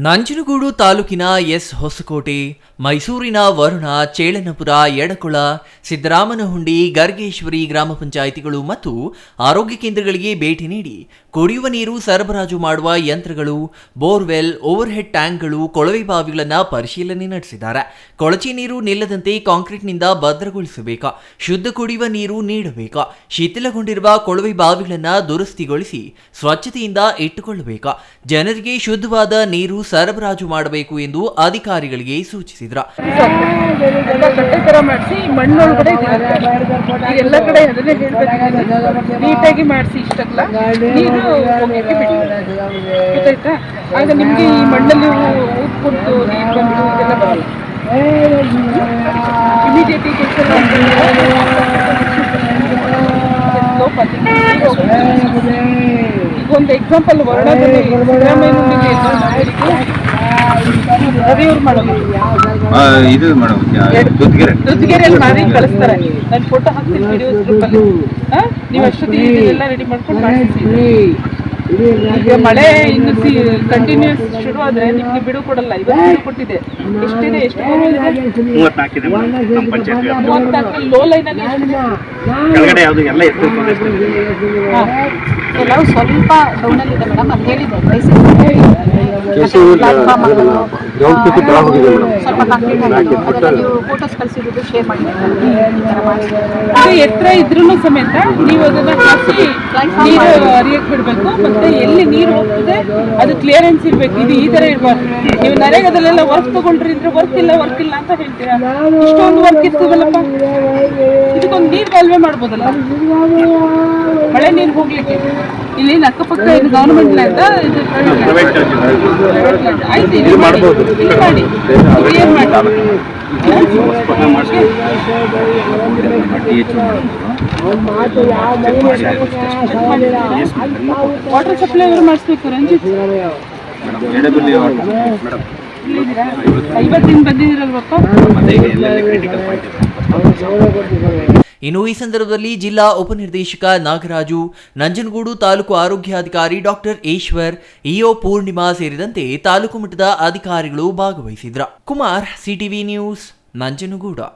ನಂಜನಗೂಡು ತಾಲೂಕಿನ ಹೊಸಕೋಟೆ, ಮೈಸೂರಿನ ವರುಣ, ಚೇಳನಪುರ, ಯಡಕೊಳ, ಸಿದ್ದರಾಮನಹುಂಡಿ, ಗರ್ಗೇಶ್ವರಿ ಗ್ರಾಮ ಪಂಚಾಯಿತಿಗಳು ಮತ್ತು ಆರೋಗ್ಯ ಕೇಂದ್ರಗಳಿಗೆ ಭೇಟಿ ನೀಡಿ ಕುಡಿಯುವ ನೀರು ಸರಬರಾಜು ಮಾಡುವ ಯಂತ್ರಗಳು, ಬೋರ್ವೆಲ್, ಓವರ್ ಹೆಡ್ ಟ್ಯಾಂಕ್ಗಳು, ಕೊಳವೆ ಬಾವಿಗಳನ್ನು ಪರಿಶೀಲನೆ ನಡೆಸಿದ್ದಾರೆ. ಕೊಳಚೆ ನೀರು ನಿಲ್ಲದಂತೆ ಕಾಂಕ್ರೀಟ್ನಿಂದ ಭದ್ರಗೊಳಿಸಬೇಕು. ಶುದ್ಧ ಕುಡಿಯುವ ನೀರು ನೀಡಬೇಕು. ಶಿಥಿಲಗೊಂಡಿರುವ ಕೊಳವೆ ಬಾವಿಗಳನ್ನು ದುರಸ್ತಿಗೊಳಿಸಿ ಸ್ವಚ್ಛತೆಯಿಂದ ಇಟ್ಟುಕೊಳ್ಳಬೇಕು. ಜನರಿಗೆ ಶುದ್ಧವಾದ ನೀರು ಸರಬರಾಜು ಮಾಡಬೇಕು ಎಂದು ಅಧಿಕಾರಿಗಳಿಗೆ ಸೂಚಿಸಿದರು. ಎಲ್ಲ ಕಡೆ ಅದನ್ನೇ ಹೇಳ್ಬೇಕು, ನೀಟಾಗಿ ಮಾಡಿಸಿ. ಇಷ್ಟಲ್ಲ ನೀರು ಗೊತ್ತಾಯ್ತಾ? ಆಗ ನಿಮ್ಗೆ ಈ ಮಣ್ಣಲ್ಲಿ ಉಟ್ಕೊಟ್ಟು ನೀರು ಬಂದು ಇದೆಲ್ಲ ಬರಲ್ಲ. ಇಮಿಡಿಯೇಟ್ ಈಗ ಒಂದು ಎಕ್ಸಾಂಪಲ್ ವರ್ಣದಲ್ಲಿ ದುದ್ಗೆರೆಯಲ್ಲಿ ಮಾಡಿ ಕಳಿಸ್ತಾರೆ. ನಾನು ಫೋಟೋ ಹಾಕ್ತೀನಿ ವಿಡಿಯೋಸ್ ಗ್ರೂಪಲ್ಲಿ. ನೀವು ಅಷ್ಟೊತ್ತಿಗೆ ಇದೆಲ್ಲ ರೆಡಿ ಮಾಡ್ಕೊಂಡು ಮಾಡಿಸಿ. ಈಗ ಮಳೆ ಇನ್ನು ಕಂಟಿನ್ಯೂಸ್ ಶುರು ಆದ್ರೆ ನಿಮ್ಗೆ ಬಿಡು ಕೊಡಲ್ಲ. ಇವತ್ತು ಬಿಡು ಕೊಟ್ಟಿದೆ. ಎಷ್ಟಿದೆ, ಎಷ್ಟು 34 ಲೋ ಲೈನ್ ಅಲ್ಲಿ ಕೆಲವು ಸ್ವಲ್ಪ ಡೌನಲ್ಲಿ ಇದೆ ಮೇಡಮ್. ಅದು ಹೇಳಿದೆ ಸ್ವಲ್ಪ ಕಂಪ್ಲೀಟ್ ನೀವು ಫೋಟೋಸ್ ಕಳಿಸಿರೋದು ಶೇರ್ ಮಾಡಿದ್ದೀವಿ. ಎತ್ತರ ಇದ್ರೂ ಸಮೇತ ನೀವು ಅದನ್ನ ಹಾಕಿ ನೀರು ಹರಿಯಕ್ಕೆ ಬಿಡಬೇಕು. ಮತ್ತೆ ಎಲ್ಲಿ ನೀರು ಹೋಗ್ತದೆ ಅದು ಕ್ಲಿಯರೆನ್ಸ್ ಇರಬೇಕು. ಇದು ಈ ತರ ಇರಬಾರ್ದು. ನೀವು ನರೇಗಾದಲ್ಲೆಲ್ಲ ವರ್ಕ್ ತಗೊಂಡ್ರಿ ಅಂದ್ರೆ ವರ್ಕ್ ಇಲ್ಲ ಅಂತ ಹೇಳ್ತೀರಾ. ಇಷ್ಟೊಂದು ವರ್ಕ್ ಇರ್ತದಲ್ಲಪ್ಪ, ಇದಕ್ಕೊಂದು ನೀರು ಕಾಲುವೆ ಮಾಡ್ಬೋದಲ್ಲ, ಮಳೆ ನೀರು ಹೋಗ್ಲಿಕ್ಕೆ. ಇಲ್ಲಿ ಅಕ್ಕಪಕ್ಕ ಇದು ಗವರ್ಮೆಂಟ್ ಲ್ಯಾಂಡ್, ಇದು ಆಯ್ತು, ಇದು ಮಾಡಿ ಕ್ಲಿಯರ್ ಮಾಡಿ. ವಾಟರ್ ಸಪ್ಲೈ ಅವರು ಮಾಡಿಸ್ಬೇಕು. ರಂಜಿತ್ 50 ಬಂದಿದ್ದೀರಲ್ವಪ್ಪ. ಇನ್ನು ಈ ಸಂದರ್ಭದಲ್ಲಿ ಜಿಲ್ಲಾ ಉಪನಿರ್ದೇಶಕ ನಾಗರಾಜು, ನಂಜನಗೂಡು ತಾಲೂಕು ಆರೋಗ್ಯಾಧಿಕಾರಿ ಡಾಕ್ಟರ್ ಈಶ್ವರ್, ಇಒ ಪೂರ್ಣಿಮಾ ಸೇರಿದಂತೆ ತಾಲೂಕು ಮಟ್ಟದ ಅಧಿಕಾರಿಗಳು ಭಾಗವಹಿಸಿದ್ರು. Kumar, CTV news, Nanjangud.